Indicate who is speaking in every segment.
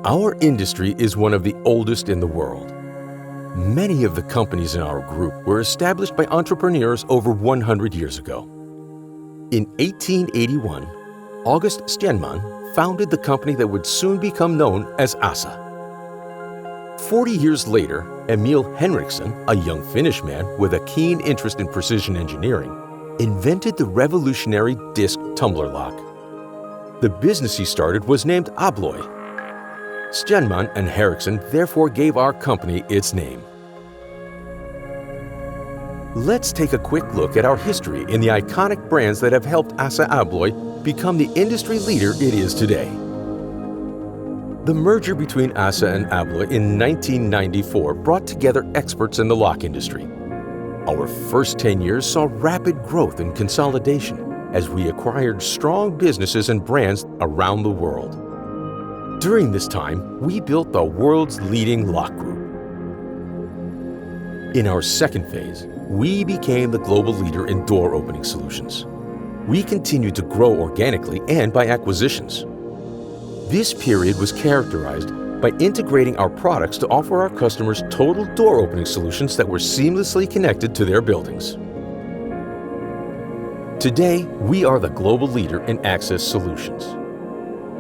Speaker 1: Our industry is one of the oldest in the world. Many of the companies in our group were established by entrepreneurs over 100 years ago. In 1881, August Stenman founded the company that would soon become known as ASSA. 40 years later, Emil Henriksson, a young Finnish man with a keen interest in precision engineering, invented the revolutionary disc tumbler lock. The business he started was named ABLOY. Stenman and Henriksson therefore gave our company its name. Let's take a quick look at our history in the iconic brands that have helped ASSA ABLOY become the industry leader it is today. The merger between ASSA and ABLOY in 1994 brought together experts in the lock industry. Our first 10 years saw rapid growth and consolidation as we acquired strong businesses and brands around the world. During this time, we built the world's leading lock group. In our second phase, we became the global leader in door opening solutions. We continued to grow organically and by acquisitions. This period was characterized by integrating our products to offer our customers total door opening solutions that were seamlessly connected to their buildings. Today, we are the global leader in access solutions.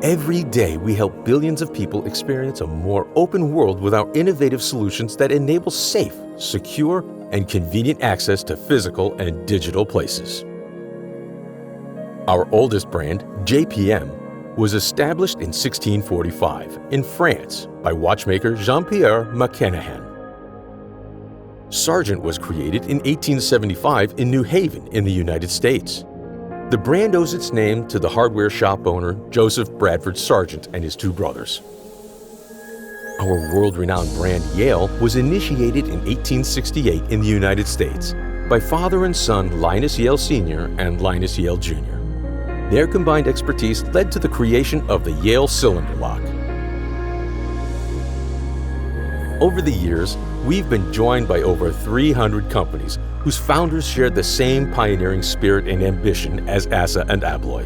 Speaker 1: Every day, we help billions of people experience a more open world with our innovative solutions that enable safe, secure, and convenient access to physical and digital places. Our oldest brand, JPM, was established in 1645 in France by watchmaker Jean-Pierre Macanahan. Sargent was created in 1875 in New Haven in the United States. The brand owes its name to the hardware shop owner Joseph Bradford Sargent and his two brothers. Our world-renowned brand Yale was initiated in 1868 in the United States by father and son Linus Yale Sr. and Linus Yale Jr. Their combined expertise led to the creation of the Yale cylinder lock. Over the years, we've been joined by over 300 companies whose founders shared the same pioneering spirit and ambition as ASSA and ABLOY,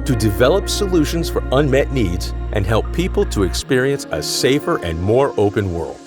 Speaker 1: to develop solutions for unmet needs and help people to experience a safer and more open world.